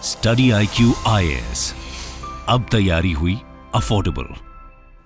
Study IQ IAS, अब तैयारी हुई अफोर्डेबल।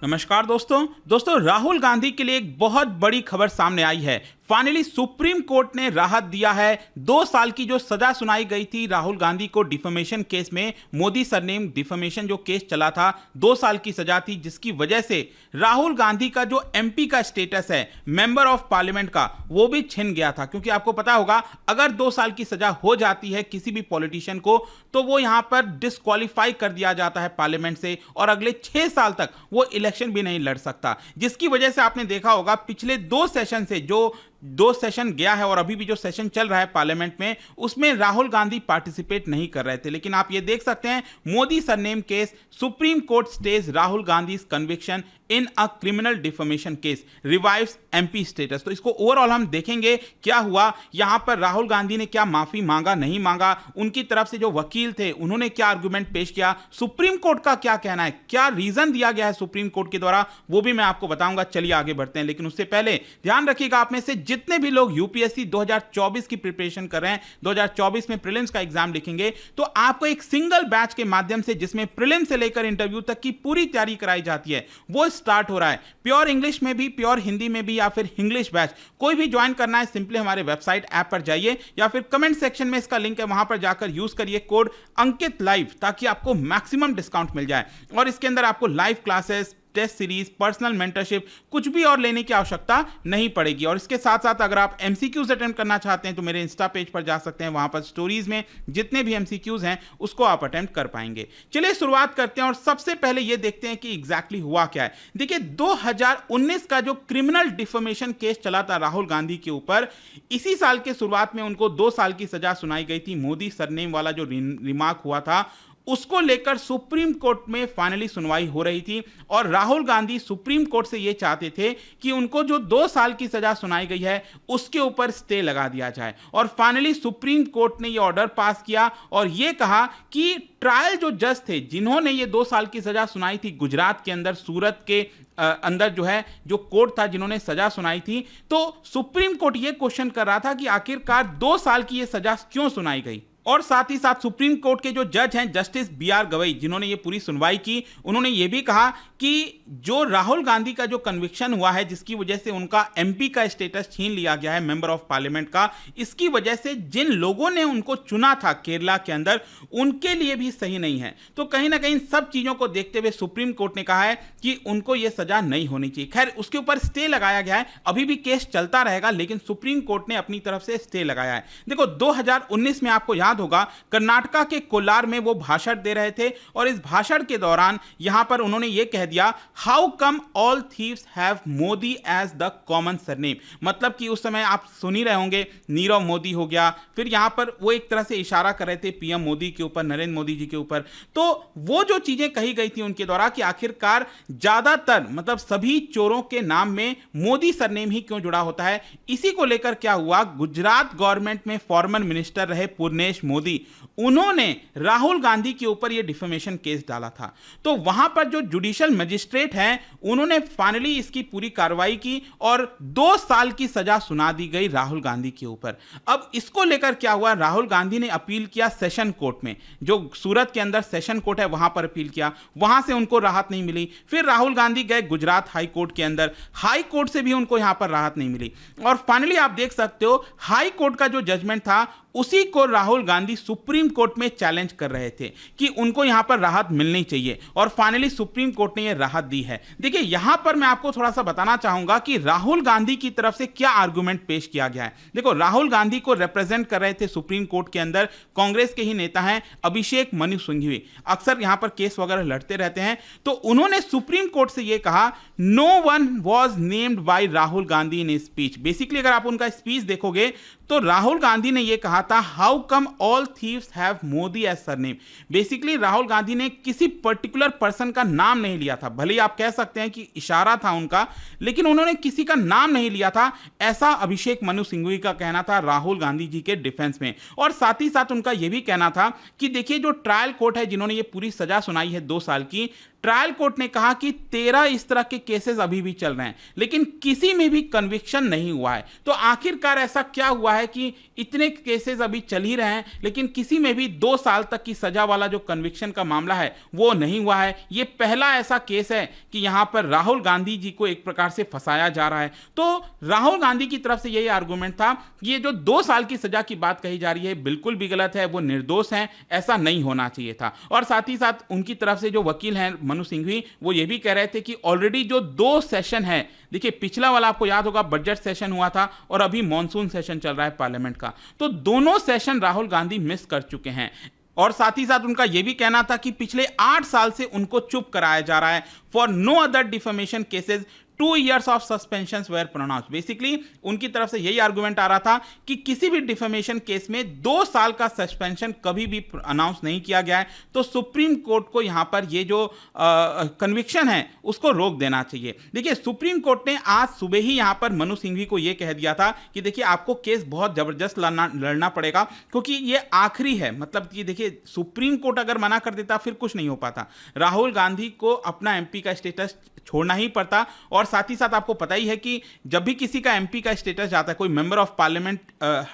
नमस्कार दोस्तों राहुल गांधी के लिए एक बहुत बड़ी खबर सामने आई है। फाइनली सुप्रीम कोर्ट ने राहत दिया है। 2 साल की जो सजा सुनाई गई थी राहुल गांधी को डिफेमेशन केस में, मोदी सरनेम डिफेमेशन जो केस चला था, 2 साल की सजा थी, जिसकी वजह से राहुल गांधी का जो MP का स्टेटस है, मेंबर ऑफ पार्लियामेंट का, वो भी छिन गया था। क्योंकि आपको पता होगा अगर 2 साल की सजा हो जाती है किसी भी पॉलिटिशियन को तो वो यहां पर डिस्क्वालीफाई कर दिया जाता है पार्लियामेंट से और अगले 6 साल तक वो इलेक्शन भी नहीं लड़ सकता। जिसकी वजह से आपने देखा होगा पिछले 2 सेशन से, जो 2 सेशन गया है और अभी भी जो सेशन चल रहा है पार्लियामेंट में, उसमें राहुल गांधी पार्टिसिपेट नहीं कर रहे थे। लेकिन आप ये देख सकते हैं Modi surname case, supreme court stage Rahul Gandhi conviction in a criminal defamation case, revives MP status. तो इसको ओवरऑल हम देखेंगे क्या हुआ, यहां पर राहुल गांधी ने क्या माफी मांगा, नहीं मांगा, उनकी तरफ से जो वकील थे उन्होंने क्या आर्गुमेंट पेश किया, सुप्रीम कोर्ट का क्या कहना है, क्या रीजन दिया गया है सुप्रीम कोर्ट के द्वारा, वो भी मैं आपको बताऊंगा। चलिए आगे बढ़ते हैं। लेकिन उससे पहले ध्यान रखिएगा, आप में से जितने भी लोग UPSC 2024 की प्रिपरेशन कर रहे हैं, 2024 में प्रीलिम्स का एग्जाम लिखेंगे, तो आपको एक सिंगल बैच के माध्यम से, जिसमें प्रीलिम्स से लेकर इंटरव्यू तक की पूरी तैयारी कराई जाती है, वो स्टार्ट हो रहा है। प्योर इंग्लिश में भी, प्योर हिंदी में भी, या फिर इंग्लिश बैच कोई भी ज्वाइन करना है, सिंपली हमारे वेबसाइट ऐप पर जाइए या फिर कमेंट सेक्शन में इसका लिंक है, वहां पर जाकर यूज करिए कोड अंकित लाइव, ताकि आपको मैक्सिमम डिस्काउंट मिल जाए। और इसके अंदर आपको live classes, test series, personal mentorship, कुछ भी और लेने की आवश्यकता नहीं पड़ेगी। और इसके साथ साथ अगर आप MCQs अटेम्प्ट करना चाहते हैं तो मेरे इंस्टा पेज पर जा सकते हैं, वहां पर स्टोरीज में जितने भी MCQs हैं उसको आप अटेम्प्ट कर पाएंगे। चलिए शुरुआत करते हैं और सबसे पहले ये देखते हैं कि एग्जैक्टली हुआ क्या है। देखिए 2019 का जो क्रिमिनल डिफेमेशन केस चला था राहुल गांधी के ऊपर, इसी साल के शुरुआत में उनको 2 साल की सजा सुनाई गई थी। मोदी सरनेम वाला जो रिमार्क हुआ था उसको लेकर सुप्रीम कोर्ट में फाइनली सुनवाई हो रही थी और राहुल गांधी सुप्रीम कोर्ट से यह चाहते थे कि उनको जो 2 साल की सजा सुनाई गई है उसके ऊपर स्टे लगा दिया जाए। और फाइनली सुप्रीम कोर्ट ने यह ऑर्डर पास किया और यह कहा कि ट्रायल जो जज थे जिन्होंने ये 2 साल की सजा सुनाई थी गुजरात के अंदर, सूरत के अंदर जो है जो कोर्ट था जिन्होंने सजा सुनाई थी, तो सुप्रीम कोर्ट ये क्वेश्चन कर रहा था कि आखिरकार 2 साल की ये सजा क्यों सुनाई गई। और साथ ही साथ सुप्रीम कोर्ट के जो जज हैं जस्टिस BR गवई, जिन्होंने ये पूरी सुनवाई की, उन्होंने ये भी कहा कि जो राहुल गांधी का जो कन्विक्शन हुआ है, जिसकी वजह से उनका MP का स्टेटस छीन लिया गया है, मेंबर ऑफ पार्लियामेंट का, इसकी वजह से जिन लोगों ने उनको चुना था केरला के अंदर, उनके लिए भी सही नहीं है। तो कहीं ना कहीं सब चीजों को देखते हुए सुप्रीम कोर्ट ने कहा है कि उनको यह सजा नहीं होनी चाहिए। खैर उसके ऊपर स्टे लगाया गया है, अभी भी केस चलता रहेगा, लेकिन सुप्रीम कोर्ट ने अपनी तरफ से स्टे लगाया है। देखो 2019 में आपको याद होगा कर्नाटका के कोलार में वो भाषण दे रहे थे और इस भाषण के दौरान यहां पर उन्होंने ये कह दिया, how come all thieves have Modi as the common surname. मतलब कि उस समय आप सुन ही रहे होंगे, नीरव मोदी हो गया, फिर यहां पर वो एक तरह से इशारा कर रहे थे PM मोदी के ऊपर, नरेंद्र मोदी जी के ऊपर। तो वो जो चीजें कही गई थी उनके द्वारा कि आखिरकार ज्यादातर मतलब सभी चोरों के नाम में मोदी सरनेम ही क्यों जुड़ा होता है, इसी को लेकर क्या हुआ, गुजरात गवर्नमेंट में फॉर्मर मिनिस्टर रहे पूर्णेश मोदी, उन्होंने राहुल गांधी के ऊपर यह डिफेमेशन केस डाला था। तो वहां पर जो जुडिशियल मजिस्ट्रेट हैं उन्होंने फाइनली इसकी पूरी कार्रवाई की और 2 साल की सजा सुना दी गई राहुल गांधी के ऊपर। अब इसको लेकर क्या हुआ, राहुल गांधी ने अपील किया सेशन कोर्ट में, जो सूरत के अंदर सेशन कोर्ट है वहां पर अपील किया, वहां से उनको राहत नहीं मिली। फिर राहुल गांधी गए गुजरात हाई कोर्ट के अंदर, हाई कोर्ट से भी उनको यहां पर राहत नहीं मिली। और फाइनली आप देख सकते हो हाई कोर्ट का जो जजमेंट था उसी को राहुल गांधी सुप्रीम कोर्ट में चैलेंज कर रहे थे कि उनको यहां पर राहत मिलनी चाहिए और फाइनली सुप्रीम कोर्ट ने यह राहत दी है। देखिए यहां पर मैं आपको थोड़ा सा बताना चाहूंगा कि राहुल गांधी की तरफ से क्या आर्गुमेंट पेश किया गया है। देखो राहुल गांधी को रिप्रेजेंट कर रहे थे सुप्रीम कोर्ट के अंदर कांग्रेस के ही नेता हैं अभिषेक मनु सिंघवी, अक्सर यहां पर केस वगैरह लड़ते रहते हैं। तो उन्होंने सुप्रीम कोर्ट से यह कहा, no one was named by Rahul Gandhi in speech. Basically अगर आप उनका स्पीच देखोगे तो राहुल गांधी ने यह कहा था, how come all thieves have Modi as surname. Basically Rahul Gandhi ने किसी पर्टिकुलर पर्सन का नाम नहीं लिया था, भले ही आप कह सकते हैं कि इशारा था उनका, लेकिन उन्होंने किसी का नाम नहीं लिया था, ऐसा अभिषेक मनु सिंघवी का कहना था राहुल गांधी जी के डिफेंस में। और साथ ही साथ उनका यह भी कहना था कि देखिए जो ट्रायल कोर्ट है जिन्होंने ये पूरी सजा सुनाई है 2 साल की, ट्रायल कोर्ट ने कहा कि 13 इस तरह के केसेस अभी भी चल रहे हैं, लेकिन किसी में भी कन्विक्शन नहीं हुआ है। तो आखिरकार ऐसा क्या हुआ है कि इतने केसेस अभी चल ही रहे हैं, लेकिन किसी में भी 2 साल तक की सजा वाला जो कन्विक्शन का मामला है वो नहीं हुआ है। ये पहला ऐसा केस है कि यहां पर राहुल गांधी जी को एक प्रकार से फंसाया जा रहा है। तो राहुल गांधी की तरफ से यही आर्गुमेंट था कि ये जो 2 साल की सजा की बात कही जा रही है बिल्कुल भी गलत है, वो निर्दोष हैं, ऐसा नहीं होना चाहिए था। और साथ ही साथ उनकी तरफ से जो वकील हैं मनु सिंघवी, वो ये भी कह रहे थे कि ऑलरेडी जो 2 सेशन है, देखिए पिछला वाला आपको याद होगा बजट सेशन हुआ था और अभी मॉनसून सेशन चल रहा है पार्लियामेंट का, तो दोनों सेशन राहुल गांधी मिस कर चुके हैं। और साथ ही साथ उनका यह भी कहना था कि पिछले 8 साल से उनको चुप कराया जा रहा है। For no other defamation cases 2 years of suspension were pronounced. Basically उनकी तरफ से यही आर्गुमेंट आ रहा था कि किसी भी डिफेमेशन केस में 2 साल का सस्पेंशन कभी भी अनाउंस नहीं किया गया है। तो सुप्रीम कोर्ट को यहां पर ये जो कन्विक्शन है उसको रोक देना चाहिए। देखिए सुप्रीम कोर्ट ने आज सुबह ही यहां पर मनु सिंघवी को यह कह दिया था कि देखिए आपको केस बहुत जबरदस्त लड़ना पड़ेगा, क्योंकि ये आखिरी है। मतलब कि देखिए सुप्रीम कोर्ट अगर मना कर देता फिर कुछ नहीं हो पाता, राहुल गांधी को अपना एमपी का स्टेटस छोड़ना ही पड़ता। और साथ ही साथ आपको पता ही है कि जब भी किसी का एमपी का स्टेटस जाता है, कोई मेंबर ऑफ पार्लियामेंट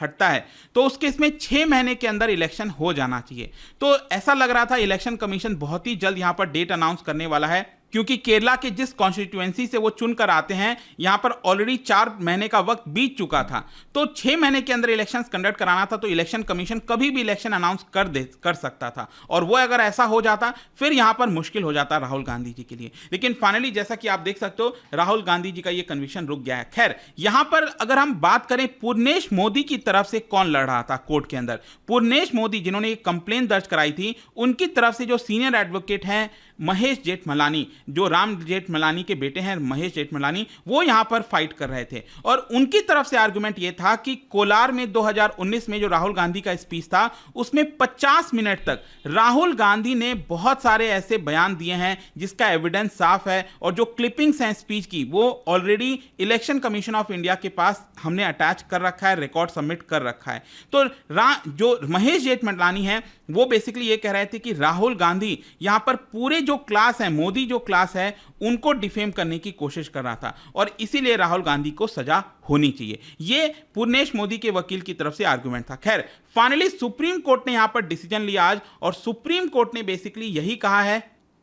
हटता है, तो उस केस में 6 महीने के अंदर इलेक्शन हो जाना चाहिए। तो ऐसा लग रहा था इलेक्शन कमीशन बहुत ही जल्द यहां पर डेट अनाउंस करने वाला है, क्योंकि केरला के जिस कॉन्स्टिट्यूएंसी से वो चुनकर आते हैं यहां पर ऑलरेडी 4 महीने का वक्त बीत चुका था। तो 6 महीने के अंदर इलेक्शंस कंडक्ट कराना था, तो इलेक्शन कमीशन कभी भी इलेक्शन अनाउंस कर सकता था। और वो अगर ऐसा हो जाता फिर यहां पर मुश्किल हो जाता राहुल गांधी जी के लिए। लेकिन फाइनली जैसा कि आप देख सकते हो राहुल गांधी जी का ये कन्विक्शन रुक गया है। खैर यहां पर अगर हम बात करें पूर्णेश मोदी की तरफ से कौन लड़ रहा था कोर्ट के अंदर, पूर्णेश मोदी जिन्होंने एक कंप्लेंट दर्ज कराई थी, उनकी तरफ से जो सीनियर एडवोकेट हैं महेश जेठमलानी, जो राम जेठमलानी के बेटे हैं महेश जेठमलानी, वो यहां पर फाइट कर रहे थे। और उनकी तरफ से आर्गुमेंट ये था कि कोलार में 2019 में जो राहुल गांधी का स्पीच था उसमें 50 मिनट तक राहुल गांधी ने बहुत सारे ऐसे बयान दिए हैं जिसका एविडेंस साफ है, और जो क्लिपिंग्स हैं स्पीच की वो already election commission of India के पास हमने अटैच कर रखा है, रिकॉर्ड सबमिट कर रखा है। तो जो महेश जेठमलानी है वो बेसिकली ये कह रहे थे कि राहुल गांधी यहां पर पूरे जो क्लास है, मोदी जो क्लास है, उनको डिफेम करने की कोशिश कर रहा था, और इसीलिए राहुल गांधी को सजा होनी चाहिए। ये पूर्णेश मोदी के वकील की तरफ से आर्गुमेंट था। खैर फाइनली सुप्रीम कोर्ट ने यहां पर डिसीजन लिया आज, और सुप्रीम कोर्ट ने बेसिकली यही कहा है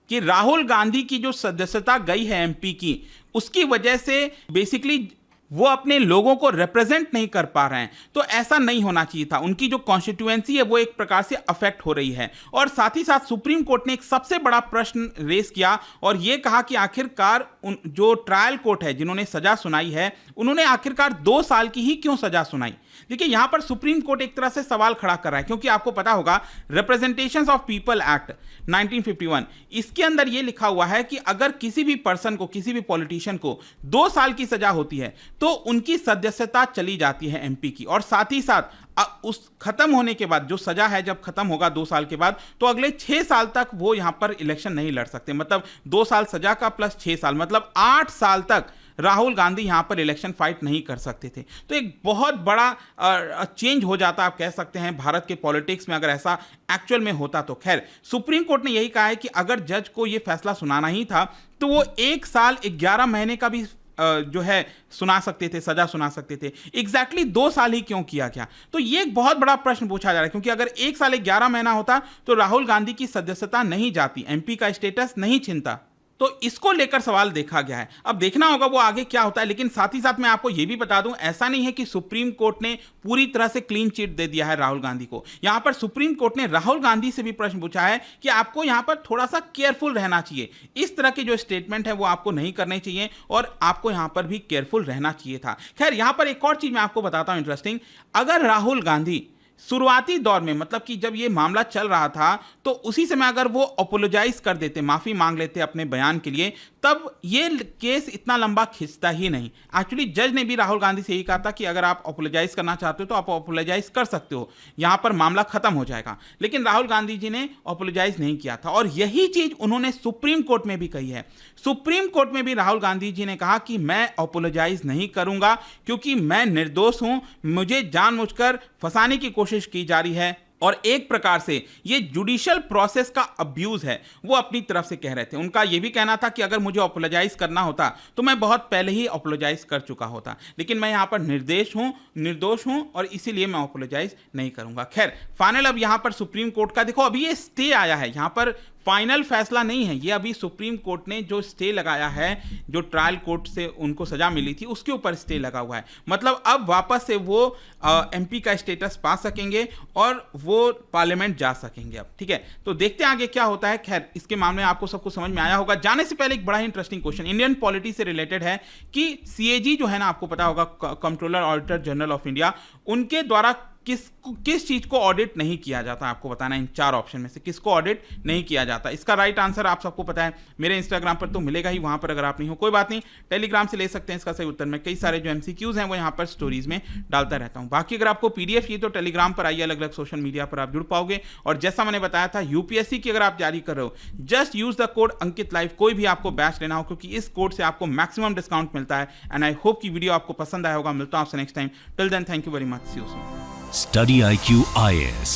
कि राहुल गांधी की जो सदस्यता गई है एमपी की, उसकी वजह से बेसिकली वो अपने लोगों को रिप्रेजेंट नहीं कर पा रहे हैं। तो ऐसा नहीं होना चाहिए था, उनकी जो कॉन्स्टिट्यूएंसी है वो एक प्रकार से अफेक्ट हो रही है। और साथ ही साथ सुप्रीम कोर्ट ने एक सबसे बड़ा प्रश्न रेस किया और ये कहा कि आखिरकार जो ट्रायल कोर्ट है जिन्होंने सजा सुनाई है, उन्होंने आखिरकार 2 साल की ही क्यों सजा सुनाई। देखिए यहां पर सुप्रीम कोर्ट एक तरह से सवाल खड़ा कर रहा है, क्योंकि आपको पता होगा रिप्रेजेंटेशंस ऑफ पीपल एक्ट 1951, इसके अंदर यह लिखा हुआ है कि अगर किसी भी पर्सन को, किसी भी पॉलिटिशियन को 2 साल की सजा होती है तो उनकी सदस्यता चली जाती है एमपी की। और साथ ही साथ उस खत्म होने के बाद, जो सजा है जब खत्म होगा 2 साल के बाद, तो अगले 6 साल तक वो यहां पर इलेक्शन नहीं लड़ सकते। मतलब 2 साल सजा का प्लस 6 साल, मतलब 8 साल तक राहुल गांधी यहां पर इलेक्शन फाइट नहीं कर सकते थे। तो एक बहुत बड़ा चेंज हो जाता, आप कह सकते हैं, भारत के पॉलिटिक्स में अगर ऐसा एक्चुअल में होता तो। खैर सुप्रीम कोर्ट ने यही कहा है कि अगर जज को यह फैसला सुनाना ही था तो वो 1 साल 11 महीने का भी जो है सुना सकते थे, सजा सुना सकते थे। एग्जैक्टली 2 साल ही क्यों किया गया? तो ये एक बहुत बड़ा प्रश्न पूछा जा रहा है, क्योंकि अगर 1 साल 11 महीना होता तो राहुल गांधी की सदस्यता नहीं जाती, एमपी का स्टेटस नहीं छिनता। तो इसको लेकर सवाल देखा गया है। अब देखना होगा वो आगे क्या होता है। लेकिन साथ ही साथ मैं आपको यह भी बता दूं, ऐसा नहीं है कि सुप्रीम कोर्ट ने पूरी तरह से क्लीन चिट दे दिया है राहुल गांधी को। यहां पर सुप्रीम कोर्ट ने राहुल गांधी से भी प्रश्न पूछा है कि आपको यहां पर थोड़ा सा केयरफुल रहना चाहिए, इस तरह के जो स्टेटमेंट है वो आपको नहीं करने चाहिए और आपको यहां पर भी केयरफुल रहना चाहिए था। खैर यहां पर एक और चीज मैं आपको बताता हूं इंटरेस्टिंग, अगर राहुल गांधी शुरुआती दौर में, मतलब कि जब ये मामला चल रहा था, तो उसी समय अगर वो अपोलोजाइज कर देते, माफी मांग लेते अपने बयान के लिए, तब ये केस इतना लंबा खिंचता ही नहीं। एक्चुअली जज ने भी राहुल गांधी से यही कहा था कि अगर आप अपोलोजाइज करना चाहते हो तो आप अपोलोजाइज कर सकते हो, यहां पर मामला खत्म हो जाएगा। लेकिन राहुल गांधी जी ने अपोलोजाइज नहीं किया था, और यही चीज उन्होंने सुप्रीम कोर्ट में भी कही है। सुप्रीम कोर्ट में भी राहुल गांधी जी ने कहा कि मैं अपोलोजाइज नहीं करूंगा, क्योंकि मैं निर्दोष हूं, मुझे जानबूझकर फंसाने की कोशिश की जा रही है और एक प्रकार से ये जुडिशियल प्रोसेस का अब्यूज है, वो अपनी तरफ से कह रहे थे। उनका ये भी कहना था कि अगर मुझे अपोलोजाइज करना होता तो मैं बहुत पहले ही अपोलोजाइज कर चुका होता, लेकिन मैं यहाँ पर निर्दोष हूँ और इसीलिए मैं अपोलोजाइज नहीं करूँगा। खैर फाइनल अब यहाँ पर सुप्रीम कोर्ट का देखो, अभी ये स्टे आया है, यहाँ पर फाइनल फैसला नहीं है, ये अभी सुप्रीम कोर्ट ने जो स्टे लगाया है, जो ट्रायल कोर्ट से उनको सजा मिली थी उसके ऊपर स्टे लगा हुआ है। मतलब अब वापस से वो एमपी का स्टेटस पा सकेंगे और वो पार्लियामेंट जा सकेंगे अब, ठीक है। तो देखते हैं आगे क्या होता है। खैर इसके मामले में आपको सबको समझ में आया होगा। जाने से पहले एक बड़ा ही इंटरेस्टिंग क्वेश्चन इंडियन पॉलिटी से रिलेटेड है कि सीएजी जो है ना, आपको पता होगा controller auditor general of India, उनके द्वारा किस चीज को ऑडिट नहीं किया जाता, आपको बताना इन 4 ऑप्शन में से किसको ऑडिट नहीं किया जाता। इसका राइट आंसर आप सबको पता है, मेरे इंस्टाग्राम पर तो मिलेगा ही, वहां पर अगर आप नहीं हो कोई बात नहीं, टेलीग्राम से ले सकते हैं इसका सही उत्तर। मैं कई सारे जो एमसीक्यूज हैं वो यहाँ पर स्टोरीज में डालता रहता हूँ। बाकी अगर आपको पीडीएफ चाहिए तो टेलीग्राम पर आइए, अलग अलग सोशल मीडिया पर आप जुड़ पाओगे। और जैसा मैंने बताया था, यूपीएससी की अगर आप जारी कर रहे हो, just use the code Ankit live, कोई भी आपको बैच लेना हो, क्योंकि इस कोड से आपको मैक्सिमम डिस्काउंट मिलता है। एंड आई होप की वीडियो आपको पसंद आया होगा। मिलता हूं आपसे next time, till then thank you very much, see you soon. Study IQ IAS,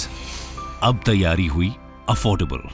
अब तैयारी हुई अफोर्डेबल।